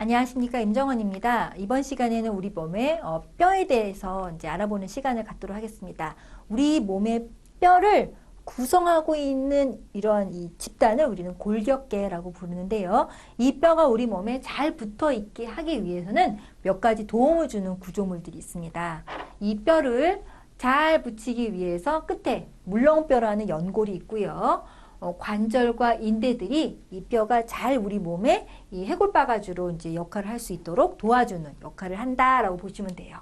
안녕하십니까, 임정원입니다. 이번 시간에는 우리 몸의 뼈에 대해서 이제 알아보는 시간을 갖도록 하겠습니다. 우리 몸의 뼈를 구성하고 있는 이런 이 집단을 우리는 골격계라고 부르는데요. 이 뼈가 우리 몸에 잘 붙어 있게 하기 위해서는 몇 가지 도움을 주는 구조물들이 있습니다. 이 뼈를 잘 붙이기 위해서 끝에 물렁뼈라는 연골이 있고요. 관절과 인대들이 이 뼈가 잘 우리 몸에 이 해골바가지로 이제 역할을 할 수 있도록 도와주는 역할을 한다라고 보시면 돼요.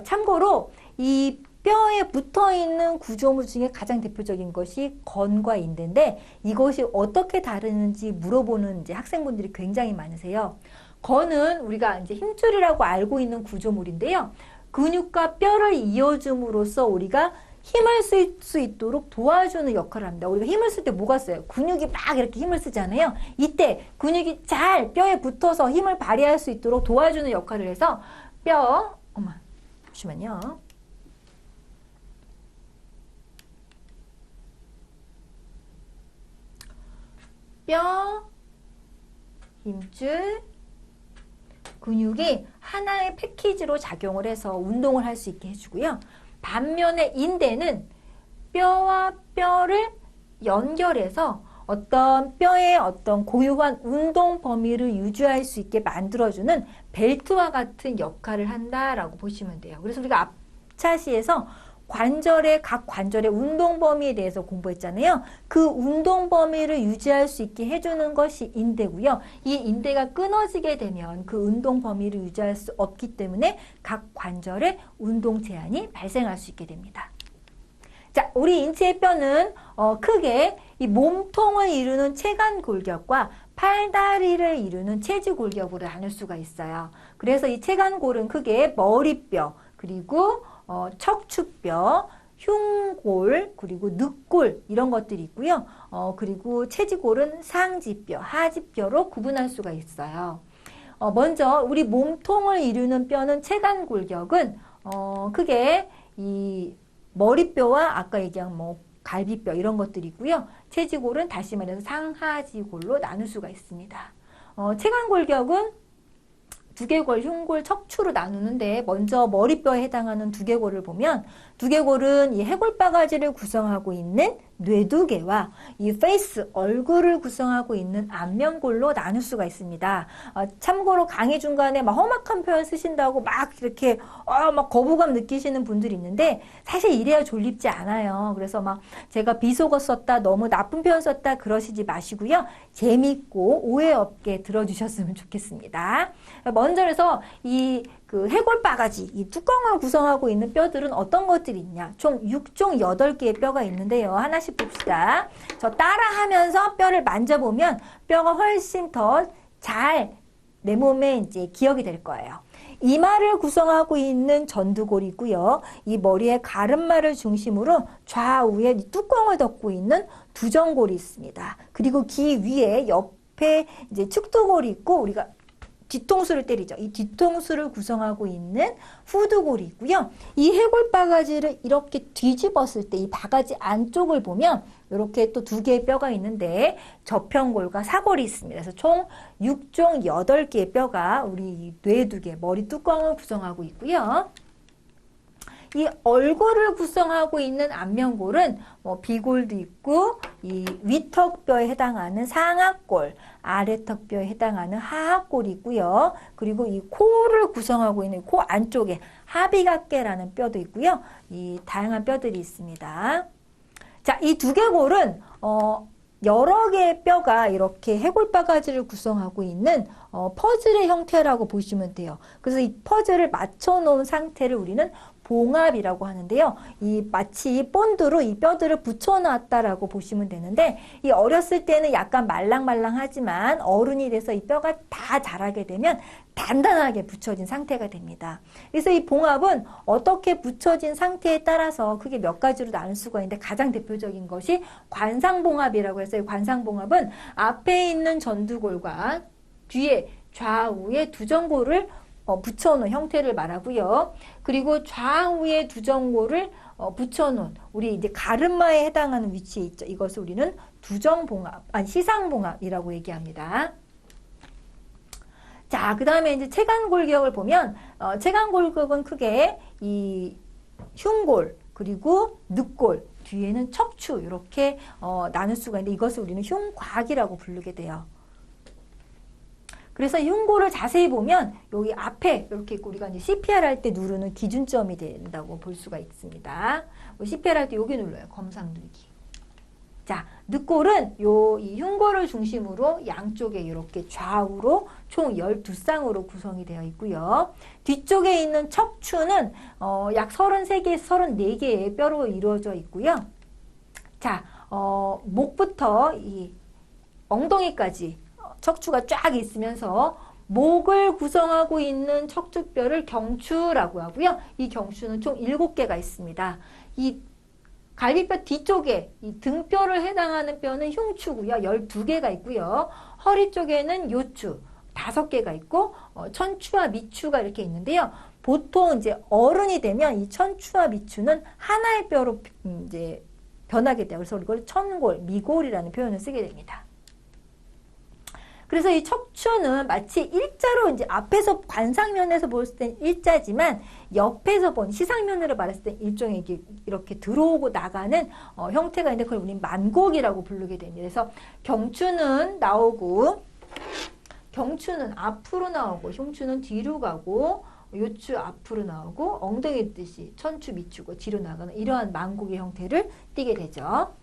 참고로 이 뼈에 붙어 있는 구조물 중에 가장 대표적인 것이 건과 인대인데 이것이 어떻게 다르는지 물어보는 이제 학생분들이 굉장히 많으세요. 건은 우리가 이제 힘줄이라고 알고 있는 구조물인데요. 근육과 뼈를 이어줌으로써 우리가 힘을 쓸 수 있도록 도와주는 역할을 합니다. 우리가 힘을 쓸 때 뭐가 써요? 근육이 막 이렇게 힘을 쓰잖아요. 이때 근육이 잘 뼈에 붙어서 힘을 발휘할 수 있도록 도와주는 역할을 해서 잠시만요. 뼈, 힘줄, 근육이 하나의 패키지로 작용을 해서 운동을 할 수 있게 해주고요. 반면에 인대는 뼈와 뼈를 연결해서 어떤 뼈의 어떤 고유한 운동 범위를 유지할 수 있게 만들어주는 벨트와 같은 역할을 한다라고 보시면 돼요. 그래서 우리가 앞차시에서 각 관절의 운동 범위에 대해서 공부했잖아요. 그 운동 범위를 유지할 수 있게 해주는 것이 인대고요. 이 인대가 끊어지게 되면 그 운동 범위를 유지할 수 없기 때문에 각 관절에 운동 제한이 발생할 수 있게 됩니다. 자, 우리 인체의 뼈는 크게 이 몸통을 이루는 체간골격과 팔다리를 이루는 체지골격으로 나눌 수가 있어요. 그래서 이 체간골은 크게 머리뼈, 그리고 척추뼈, 흉골, 그리고 늑골 이런 것들이 있고요. 그리고 체지골은 상지뼈, 하지뼈로 구분할 수가 있어요. 먼저 우리 몸통을 이루는 뼈는 체간골격은 크게 이 머리뼈와 아까 얘기한 갈비뼈 이런 것들이 있고요. 체지골은 다시 말해서 상하지골로 나눌 수가 있습니다. 체간골격은 두개골, 흉골, 척추로 나누는데 먼저 머리뼈에 해당하는 두개골을 보면 두개골은 이 해골바가지를 구성하고 있는 뇌두개와 이 페이스, 얼굴을 구성하고 있는 안면골로 나눌 수가 있습니다. 참고로 강의 중간에 막 험악한 표현 쓰신다고 막 이렇게 막 거부감 느끼시는 분들이 있는데 사실 이래야 졸립지 않아요. 그래서 막 제가 비속어 썼다, 너무 나쁜 표현 썼다 그러시지 마시고요. 재밌고 오해 없게 들어주셨으면 좋겠습니다. 먼저 그래서 그 해골바가지, 이 뚜껑을 구성하고 있는 뼈들은 어떤 것들이 있냐? 총 6종 8개의 뼈가 있는데요. 하나씩 봅시다. 저 따라하면서 뼈를 만져보면 뼈가 훨씬 더 잘 내 몸에 이제 기억이 될 거예요. 이마를 구성하고 있는 전두골이 있고요. 이 머리의 가름마를 중심으로 좌우에 뚜껑을 덮고 있는 두정골이 있습니다. 그리고 귀 위에 옆에 이제 측두골이 있고 우리가 뒤통수를 때리죠. 이 뒤통수를 구성하고 있는 후두골이 있고요. 이 해골바가지를 이렇게 뒤집었을 때 이 바가지 안쪽을 보면 이렇게 또 2개의 뼈가 있는데 저편골과 사골이 있습니다. 그래서 총 6종 8개의 뼈가 우리 뇌 2개, 머리 뚜껑을 구성하고 있고요. 이 얼굴을 구성하고 있는 안면골은 비골도 있고 이 위턱뼈에 해당하는 상악골, 아래턱뼈에 해당하는 하악골이 있고요. 그리고 이 코를 구성하고 있는 코 안쪽에 하비각계라는 뼈도 있고요. 이 다양한 뼈들이 있습니다. 자, 이 두개골은 여러 개의 뼈가 이렇게 해골바가지를 구성하고 있는 퍼즐의 형태라고 보시면 돼요. 그래서 이 퍼즐을 맞춰 놓은 상태를 우리는 봉합이라고 하는데요. 이 마치 본드로 이 뼈들을 붙여놨다라고 보시면 되는데 이 어렸을 때는 약간 말랑말랑하지만 어른이 돼서 이 뼈가 다 자라게 되면 단단하게 붙여진 상태가 됩니다. 그래서 이 봉합은 어떻게 붙여진 상태에 따라서 크게 몇 가지로 나눌 수가 있는데 가장 대표적인 것이 관상봉합이라고 해서 이 관상봉합은 앞에 있는 전두골과 뒤에 좌우에 두정골을 붙여놓은 형태를 말하고요. 그리고 좌우에 두정골을 붙여놓은 우리 이제 가르마에 해당하는 위치에 있죠. 이것을 우리는 시상봉합이라고 얘기합니다. 자, 자, 그 다음에 이제 체간골격을 보면, 체간골격은 크게 이 흉골, 그리고 늑골, 뒤에는 척추, 이렇게 나눌 수가 있는데 이것을 우리는 흉곽이라고 부르게 돼요. 그래서 흉골을 자세히 보면 여기 앞에 이렇게 있고 우리가 이제 CPR 할 때 누르는 기준점이 된다고 볼 수가 있습니다. CPR 할 때 여기 눌러요. 검상 누르기. 자, 늑골은 이 흉골을 중심으로 양쪽에 이렇게 좌우로 총 12쌍으로 구성이 되어 있고요. 뒤쪽에 있는 척추는 약 33개에서 34개의 뼈로 이루어져 있고요. 자, 목부터 이 엉덩이까지 척추가 쫙 있으면서 목을 구성하고 있는 척추뼈를 경추라고 하고요. 이 경추는 총 7개가 있습니다. 이 갈비뼈 뒤쪽에 이 등뼈를 해당하는 뼈는 흉추고요. 12개가 있고요. 허리 쪽에는 요추 5개가 있고 천추와 미추가 이렇게 있는데요. 보통 이제 어른이 되면 이 천추와 미추는 하나의 뼈로 이제 변하게 돼요. 그래서 이걸 천골, 미골이라는 표현을 쓰게 됩니다. 그래서 이 척추는 마치 일자로 이제 앞에서 관상면에서 볼 땐 일자지만 옆에서 본 시상면으로 봤을 때 일종의 이렇게 들어오고 나가는 형태가 있는데 그걸 우리는 만곡이라고 부르게 됩니다. 그래서 경추는 나오고 경추는 앞으로 나오고 흉추는 뒤로 가고 요추 앞으로 나오고 엉덩이 뜻이 천추 미추고 뒤로 나가는 이러한 만곡의 형태를 띠게 되죠.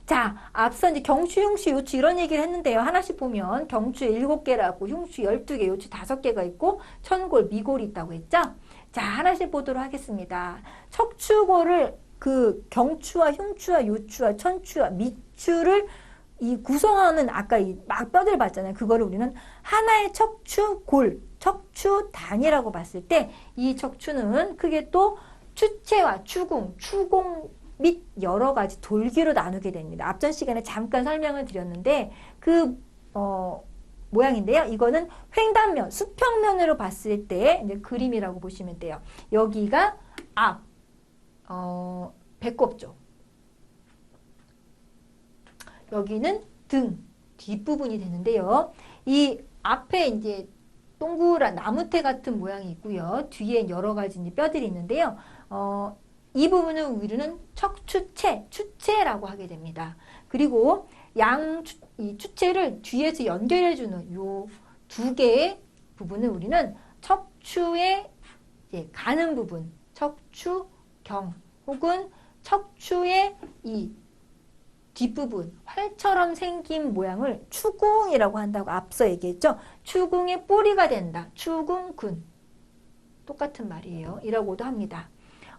자, 앞서 이제 경추, 흉추, 요추 이런 얘기를 했는데요. 하나씩 보면 경추 7개라고 흉추 12개, 요추 5개가 있고 천골, 미골이 있다고 했죠. 자, 하나씩 보도록 하겠습니다. 척추골을 그 경추와 흉추와 요추와 천추와 미추를 이 구성하는 아까 이 막 뼈들 봤잖아요. 그거를 우리는 하나의 척추골, 척추단이라고 봤을 때 이 척추는 크게 또 추체와 추궁 및 여러 가지 돌기로 나누게 됩니다. 앞전 시간에 잠깐 설명을 드렸는데 그 모양인데요. 이거는 횡단면, 수평면으로 봤을 때 이제 그림이라고 보시면 돼요. 여기가 앞, 배꼽 쪽. 여기는 등, 뒷부분이 되는데요. 이 앞에 이제 동그란 나무테 같은 모양이 있고요. 뒤에 여러 가지 이제 뼈들이 있는데요. 이 부분을 우리는 척추체, 추체라고 하게 됩니다. 그리고 이 추체를 뒤에서 연결해주는 요 2개의 부분을 우리는 척추에 가는 부분, 척추경 혹은 척추의 이 뒷부분, 활처럼 생긴 모양을 추궁이라고 한다고 앞서 얘기했죠. 추궁의 뿌리가 된다. 추궁근. 똑같은 말이에요. 이라고도 합니다.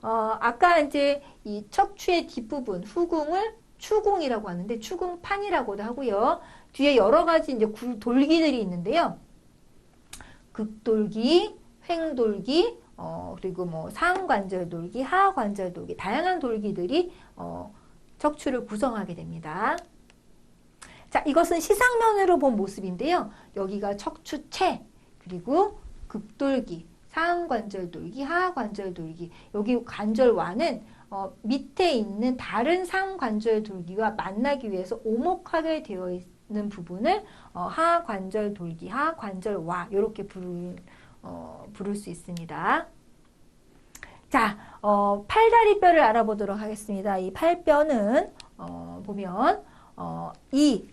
아까 이제 이 척추의 뒷부분, 후궁을 추궁이라고 하는데 추궁판이라고도 하고요. 뒤에 여러 가지 이제 돌기들이 있는데요. 극돌기, 횡돌기, 그리고 뭐 상관절 돌기, 하관절 돌기, 다양한 돌기들이 척추를 구성하게 됩니다. 자, 이것은 시상면으로 본 모습인데요. 여기가 척추체, 그리고 극돌기, 상관절 돌기, 하관절 돌기. 여기 관절와는 밑에 있는 다른 상관절 돌기와 만나기 위해서 오목하게 되어 있는 부분을 하관절 돌기, 하관절와 이렇게 부를 수 있습니다. 자, 팔다리뼈를 알아보도록 하겠습니다. 이 팔뼈는 보면 이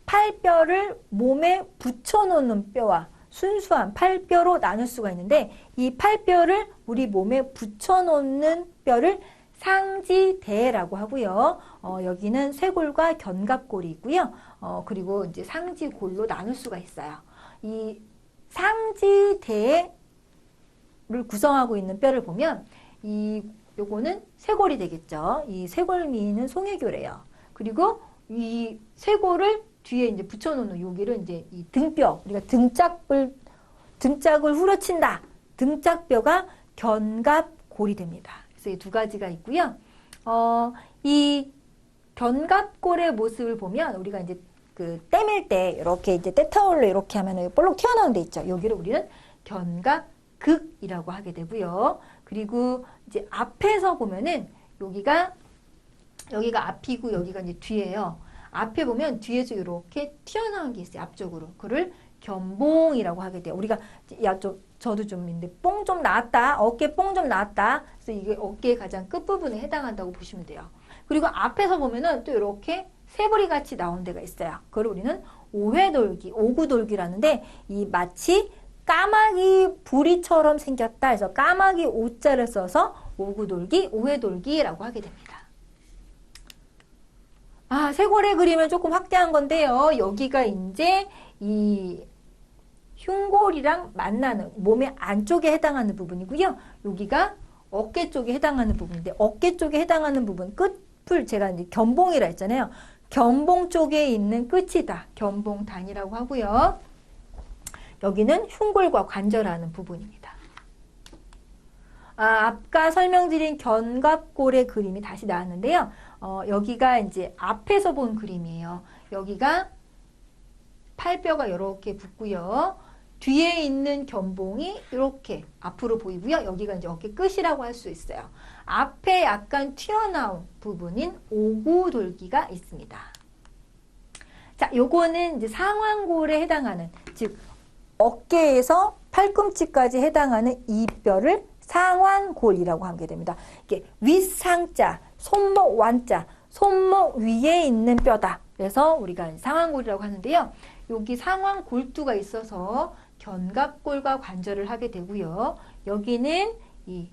팔뼈를 몸에 붙여놓는 뼈와 순수한 팔뼈로 나눌 수가 있는데 이 팔뼈를 우리 몸에 붙여놓는 뼈를 상지대라고 하고요. 여기는 쇄골과 견갑골이 있고요. 그리고 이제 상지골로 나눌 수가 있어요. 이 상지대를 구성하고 있는 뼈를 보면 요거는 쇄골이 되겠죠. 이 쇄골미는 송혜교래요. 그리고 이 쇄골을 뒤에 이제 붙여놓는 여기를 이제 이 등뼈, 우리가 등짝을 후려친다. 등짝뼈가 견갑골이 됩니다. 그래서 이 2가지가 있고요. 이 견갑골의 모습을 보면 우리가 이제 그 떼밀 때 이렇게 이제 떼타올로 이렇게 하면 볼록 튀어나오는 데 있죠. 여기를 우리는 견갑극이라고 하게 되고요. 그리고 이제 앞에서 보면은 여기가 앞이고 여기가 이제 뒤에요. 앞에 보면 뒤에서 이렇게 튀어나온 게 있어요. 앞쪽으로. 그를 견봉이라고 하게 돼요. 우리가 저도 좀 있는데 뽕 좀 나왔다. 어깨 뽕 좀 나왔다. 그래서 이게 어깨의 가장 끝부분에 해당한다고 보시면 돼요. 그리고 앞에서 보면은 또 이렇게 새부리 같이 나온 데가 있어요. 그걸 우리는 오회돌기, 오구돌기라는데 이 마치 까마귀 부리처럼 생겼다 해서 까마귀 오자를 써서 오구돌기, 오회돌기라고 하게 됩니다. 쇄골의 그림을 조금 확대한 건데요. 여기가 이제 이 흉골이랑 만나는 몸의 안쪽에 해당하는 부분이고요. 여기가 어깨 쪽에 해당하는 부분인데 어깨 쪽에 해당하는 부분 끝을 제가 이제 견봉이라 했잖아요. 견봉 쪽에 있는 끝이다. 견봉단이라고 하고요. 여기는 흉골과 관절하는 부분입니다. 아까 설명드린 견갑골의 그림이 다시 나왔는데요. 여기가 이제 앞에서 본 그림이에요. 여기가 팔뼈가 이렇게 붙고요. 뒤에 있는 견봉이 이렇게 앞으로 보이고요. 여기가 이제 어깨 끝이라고 할 수 있어요. 앞에 약간 튀어나온 부분인 오구돌기가 있습니다. 자, 요거는 이제 상완골에 해당하는, 즉 어깨에서 팔꿈치까지 해당하는 이 뼈를 상완골이라고 하게 됩니다. 이게 윗상자, 손목 완자, 손목 위에 있는 뼈다. 그래서 우리가 상완골이라고 하는데요. 여기 상완골두가 있어서 견갑골과 관절을 하게 되고요. 여기는 이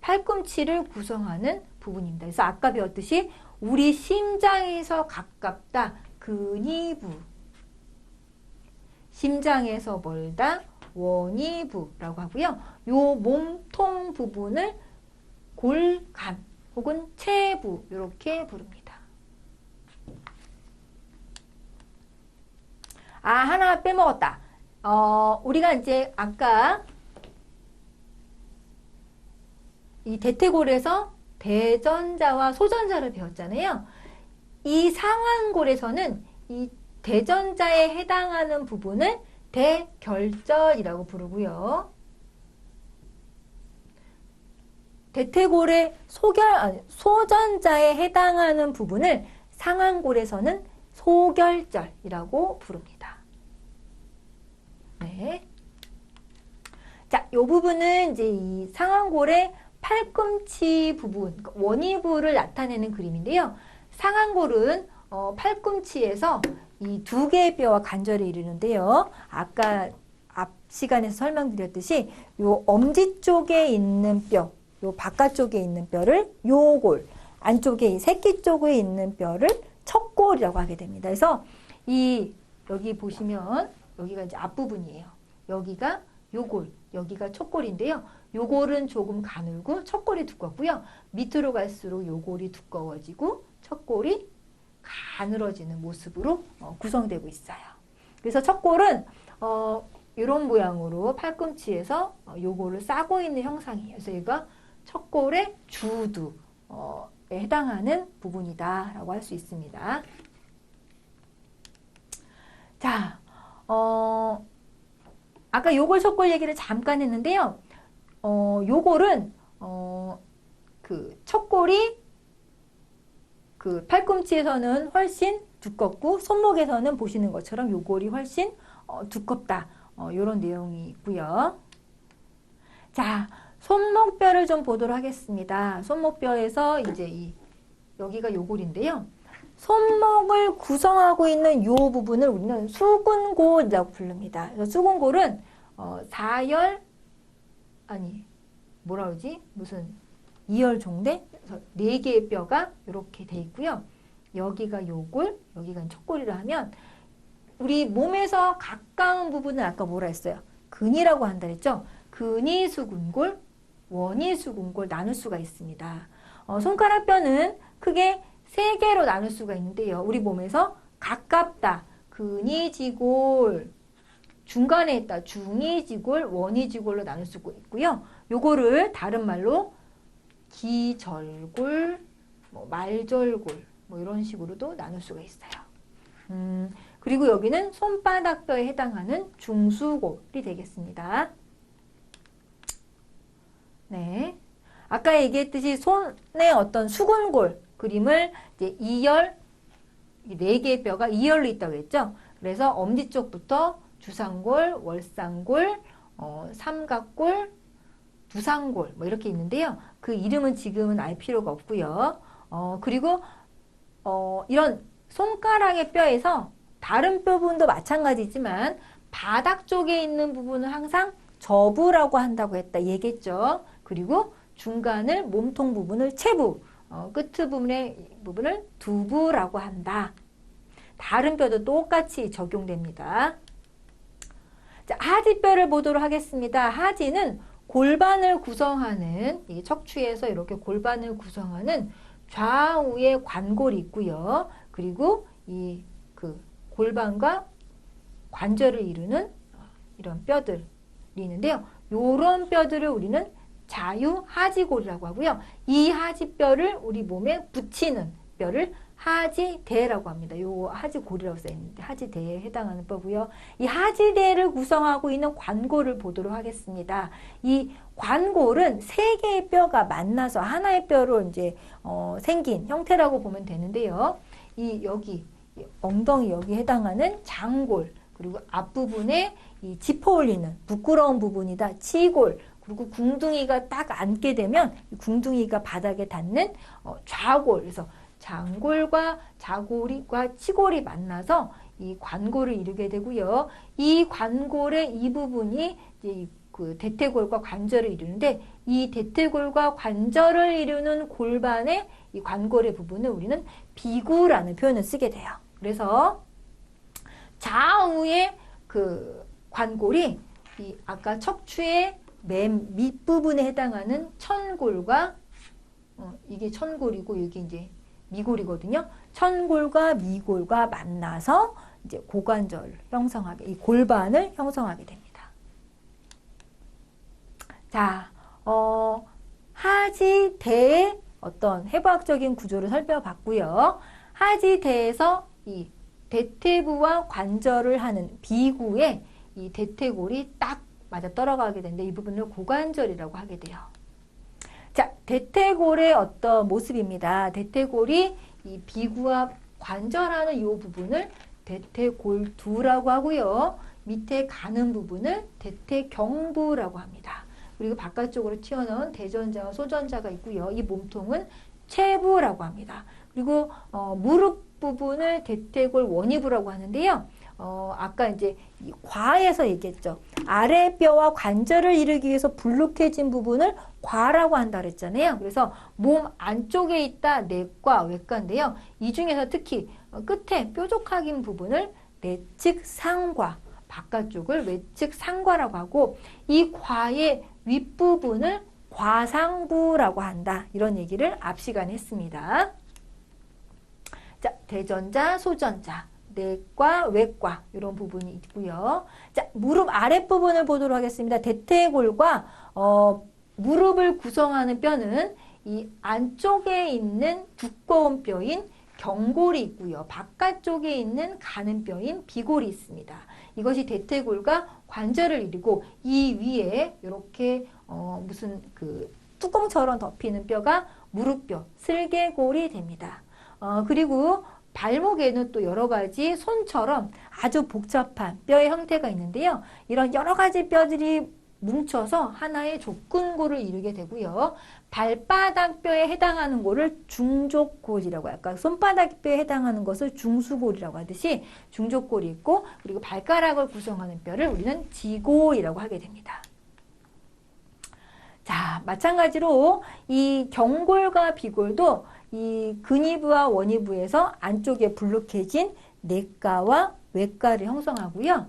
팔꿈치를 구성하는 부분입니다. 그래서 아까 배웠듯이 우리 심장에서 가깝다. 근위부. 심장에서 멀다. 원위부라고 하고요. 요 몸통 부분을 골간 혹은 체부 이렇게 부릅니다. 하나 빼먹었다. 우리가 이제 아까 이 대퇴골에서 대전자와 소전자를 배웠잖아요. 이 상완골에서는 이 대전자에 해당하는 부분을 대결절이라고 부르고요. 대퇴골의 소전자에 해당하는 부분을 상완골에서는 소결절이라고 부릅니다. 네. 자, 이 부분은 이제 이 상완골의 팔꿈치 부분, 원위부를 나타내는 그림인데요. 상완골은 팔꿈치에서 이 두 개의 뼈와 관절에 이르는데요. 아까 앞 시간에서 설명드렸듯이 요 엄지 쪽에 있는 뼈, 요 바깥쪽에 있는 뼈를 요골, 안쪽에 이 새끼 쪽에 있는 뼈를 척골이라고 하게 됩니다. 그래서 여기 보시면 여기가 이제 앞부분이에요. 여기가 요골, 여기가 척골인데요. 요골은 조금 가늘고 척골이 두껍고요. 밑으로 갈수록 요골이 두꺼워지고 척골이 가늘어지는 모습으로 구성되고 있어요. 그래서 척골은 이런 모양으로 팔꿈치에서 요골을 싸고 있는 형상이에요. 그래서 얘가 척골의 주두에 해당하는 부분이다라고 할 수 있습니다. 자, 아까 요골 척골 얘기를 잠깐 했는데요. 요골은 그 척골이 그 팔꿈치에서는 훨씬 두껍고 손목에서는 보시는 것처럼 요골이 훨씬 두껍다. 이런 내용이 있고요. 자, 손목뼈를 좀 보도록 하겠습니다. 손목뼈에서 이제 여기가 요골인데요. 손목을 구성하고 있는 요 부분을 우리는 수근골이라고 부릅니다. 그래서 수근골은 뭐라 그러지? 무슨 이열종대? 네 개의 뼈가 이렇게 돼 있고요. 여기가 요골, 여기가 척골이라 하면 우리 몸에서 가까운 부분은 아까 뭐라 했어요? 근이라고 한다 했죠? 근이수근골, 원이수근골 나눌 수가 있습니다. 손가락뼈는 크게 세 개로 나눌 수가 있는데요. 우리 몸에서 가깝다, 근이지골, 중간에 있다, 중이지골, 원이지골로 나눌 수가 있고요. 요거를 다른 말로 기절골, 말절골, 이런 식으로도 나눌 수가 있어요. 그리고 여기는 손바닥뼈에 해당하는 중수골이 되겠습니다. 네. 아까 얘기했듯이 손의 어떤 수근골 그림을 이제 2열, 4개의 뼈가 2열로 있다고 했죠. 그래서 엄지 쪽부터 주상골, 월상골, 삼각골, 두상골 뭐 이렇게 있는데요. 그 이름은 지금은 알 필요가 없고요. 그리고 이런 손가락의 뼈에서 다른 뼈분도 마찬가지지만 바닥 쪽에 있는 부분을 항상 저부라고 한다고 얘기했죠. 그리고 중간을 몸통 부분을 체부, 끝 부분을 두부라고 한다. 다른 뼈도 똑같이 적용됩니다. 자, 하지뼈를 보도록 하겠습니다. 하지는 골반을 구성하는 이 척추에서 이렇게 골반을 구성하는 좌우의 관골이 있고요. 그리고 이 그 골반과 관절을 이루는 이런 뼈들이 있는데요. 이런 뼈들을 우리는 자유하지골이라고 하고요. 이 하지뼈를 우리 몸에 붙이는 뼈를 하지대라고 합니다. 요 하지골이라고 써있는데 하지대에 해당하는 뼈고요. 이 하지대를 구성하고 있는 관골을 보도록 하겠습니다. 이 관골은 세 개의 뼈가 만나서 하나의 뼈로 이제 생긴 형태라고 보면 되는데요. 여기 엉덩이 여기 해당하는 장골, 그리고 앞부분에 이 짚어 올리는 부끄러운 부분이다 치골, 그리고 궁둥이가 딱 앉게 되면 궁둥이가 바닥에 닿는 좌골. 그래서 장골과 자골과 치골이 만나서 이 관골을 이루게 되고요. 이 관골의 이 부분이 이제 그 대퇴골과 관절을 이루는데, 이 대퇴골과 관절을 이루는 골반의 이 관골의 부분을 우리는 비구라는 표현을 쓰게 돼요. 그래서 좌우의 그 관골이 이 아까 척추의 맨 밑부분에 해당하는 천골과 이게 천골이고 여기 이제 미골이거든요. 천골과 미골과 만나서 이제 고관절을 형성하게, 이 골반을 형성하게 됩니다. 자, 하지대의 어떤 해부학적인 구조를 살펴봤고요. 하지대에서 이 대퇴부와 관절을 하는 비구에 이 대퇴골이 딱 맞아 떨어가게 되는데 이 부분을 고관절이라고 하게 돼요. 자, 대퇴골의 어떤 모습입니다. 대퇴골이 이 비구와 관절하는 이 부분을 대퇴골두라고 하고요. 밑에 가는 부분을 대퇴경부라고 합니다. 그리고 바깥쪽으로 튀어나온 대전자와 소전자가 있고요. 이 몸통은 체부라고 합니다. 그리고 무릎 부분을 대퇴골 원위부라고 하는데요. 아까 이제 과에서 얘기했죠. 아래뼈와 관절을 이루기 위해서 불룩해진 부분을 과라고 한다 그랬잖아요. 그래서 몸 안쪽에 있다 내과, 외과인데요. 이 중에서 특히 끝에 뾰족하긴 부분을 내측 상과, 바깥쪽을 외측 상과라고 하고, 이 과의 윗부분을 과상부라고 한다. 이런 얘기를 앞 시간에 했습니다. 자, 대전자, 소전자, 내과, 외과 이런 부분이 있고요. 자, 무릎 아랫부분을 보도록 하겠습니다. 대퇴골과 무릎을 구성하는 뼈는 이 안쪽에 있는 두꺼운 뼈인 경골이 있고요. 바깥쪽에 있는 가는 뼈인 비골이 있습니다. 이것이 대퇴골과 관절을 이루고, 이 위에 이렇게 무슨 그 뚜껑처럼 덮이는 뼈가 무릎뼈, 슬개골이 됩니다. 그리고 발목에는 또 여러 가지 손처럼 아주 복잡한 뼈의 형태가 있는데요. 이런 여러 가지 뼈들이 뭉쳐서 하나의 족근골을 이루게 되고요. 발바닥 뼈에 해당하는 골을 중족골이라고, 아까 손바닥 뼈에 해당하는 것을 중수골이라고 하듯이 중족골이 있고, 그리고 발가락을 구성하는 뼈를 우리는 지골이라고 하게 됩니다. 자, 마찬가지로 이 경골과 비골도 이 근위부와 원위부에서 안쪽에 불룩해진 내과와 외과를 형성하고요.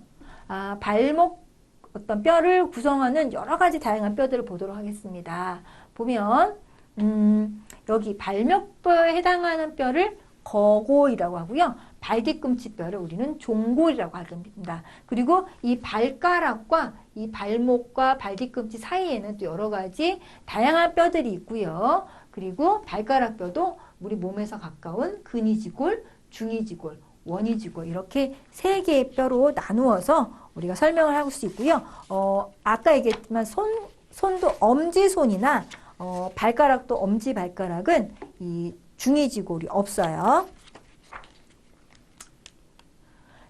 발목 어떤 뼈를 구성하는 여러 가지 다양한 뼈들을 보도록 하겠습니다. 보면 여기 발목뼈에 해당하는 뼈를 거골이라고 하고요. 발뒤꿈치 뼈를 우리는 종골이라고 하게 됩니다. 그리고 이 발가락과 이 발목과 발뒤꿈치 사이에는 또 여러 가지 다양한 뼈들이 있고요. 그리고 발가락 뼈도 우리 몸에서 가까운 근위지골, 중위지골, 원위지골 이렇게 세 개의 뼈로 나누어서 우리가 설명을 할 수 있고요. 아까 얘기했지만 손도 엄지손이나 발가락도 엄지발가락은 이 중위지골이 없어요.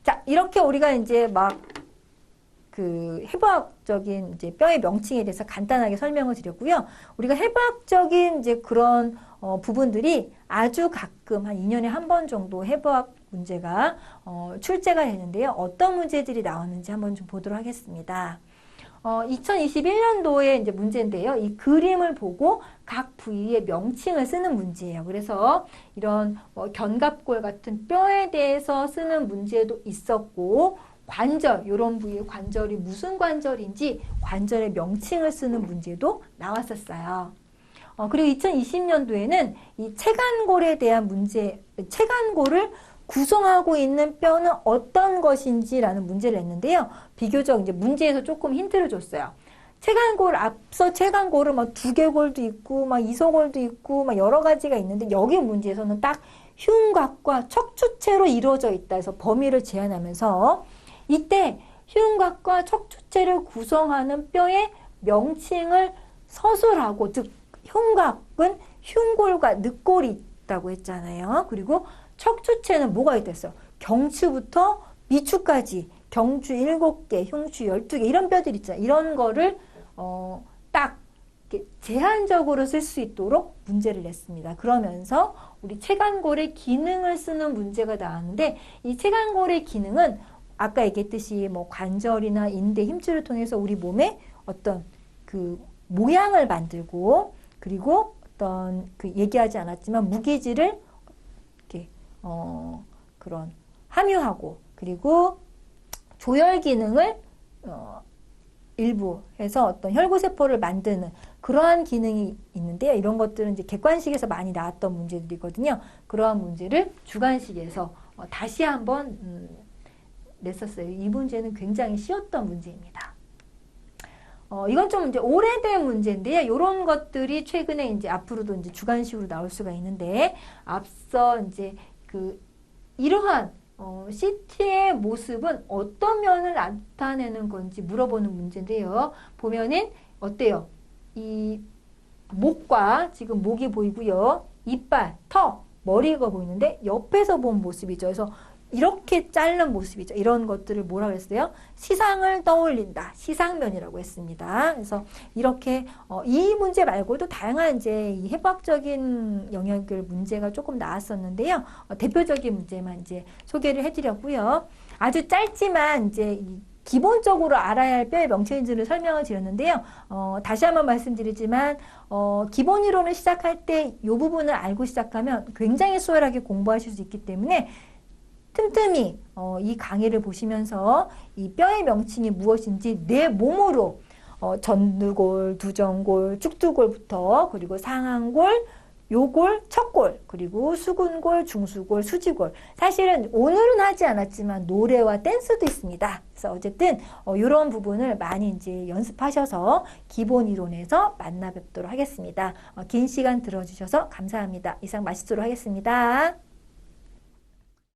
자, 이렇게 우리가 이제 막 그 해부학적인 이제 뼈의 명칭에 대해서 간단하게 설명을 드렸고요. 우리가 해부학적인 이제 그런 부분들이 아주 가끔 한 2년에 한 번 정도 해부학 문제가 출제가 되는데요. 어떤 문제들이 나오는지 한번 좀 보도록 하겠습니다. 2021년도에 이제 문제인데요. 이 그림을 보고 각 부위의 명칭을 쓰는 문제예요. 그래서 이런 견갑골 같은 뼈에 대해서 쓰는 문제도 있었고, 관절, 이런 부위의 관절이 무슨 관절인지 관절의 명칭을 쓰는 문제도 나왔었어요. 그리고 2020년도에는 이 체간골에 대한 문제, 체간골을 구성하고 있는 뼈는 어떤 것인지라는 문제를 냈는데요. 비교적 이제 문제에서 조금 힌트를 줬어요. 체간골, 앞서 체간골은 막 두개골도 있고, 막 이소골도 있고, 막 여러 가지가 있는데, 여기 문제에서는 딱 흉곽과 척추체로 이루어져 있다 해서 범위를 제한하면서, 이때 흉곽과 척추체를 구성하는 뼈의 명칭을 서술하고, 즉 흉곽은 흉골과 늑골이 있다고 했잖아요. 그리고 척추체는 뭐가 있댔어요? 경추부터 미추까지 경추 7개, 흉추 12개 이런 뼈들 있잖아요. 이런 거를 딱 이렇게 제한적으로 쓸 수 있도록 문제를 냈습니다. 그러면서 우리 체간골의 기능을 쓰는 문제가 나왔는데, 이 체간골의 기능은 아까 얘기했듯이 뭐 관절이나 인대, 힘줄을 통해서 우리 몸에 어떤 그 모양을 만들고, 그리고 어떤 그 얘기하지 않았지만 무기질을 이렇게 그런 함유하고, 그리고 조혈 기능을 일부 해서 어떤 혈구세포를 만드는 그러한 기능이 있는데요. 이런 것들은 이제 객관식에서 많이 나왔던 문제들이거든요. 그러한 문제를 주관식에서 다시 한번 냈었어요. 이 문제는 굉장히 쉬웠던 문제입니다. 이건 좀 이제 오래된 문제인데요. 이런 것들이 최근에 이제 앞으로도 이제 주관식으로 나올 수가 있는데, 앞서 이제 그 이러한 CT의 모습은 어떤 면을 나타내는 건지 물어보는 문제인데요. 보면은 어때요? 이 목과 지금 목이 보이고요. 이빨, 턱, 머리가 보이는데 옆에서 본 모습이죠. 그래서 이렇게 자른 모습이죠. 이런 것들을 뭐라고 했어요? 시상을 떠올린다. 시상면이라고 했습니다. 그래서 이렇게 이 문제 말고도 다양한 이제 이 해부학적인 영역을 문제가 조금 나왔었는데요. 대표적인 문제만 이제 소개를 해드렸고요. 아주 짧지만 이제 기본적으로 알아야 할 뼈의 명칭들을 설명을 드렸는데요. 다시 한번 말씀드리지만 기본 이론을 시작할 때 이 부분을 알고 시작하면 굉장히 수월하게 공부하실 수 있기 때문에 틈틈이 이 강의를 보시면서 이 뼈의 명칭이 무엇인지 내 몸으로 전두골, 두정골, 쭉두골부터 그리고 상안골, 요골, 척골, 그리고 수근골, 중수골, 수지골. 사실은 오늘은 하지 않았지만 노래와 댄스도 있습니다. 그래서 어쨌든 이런 부분을 많이 이제 연습하셔서 기본 이론에서 만나 뵙도록 하겠습니다. 긴 시간 들어주셔서 감사합니다. 이상 마치도록 하겠습니다.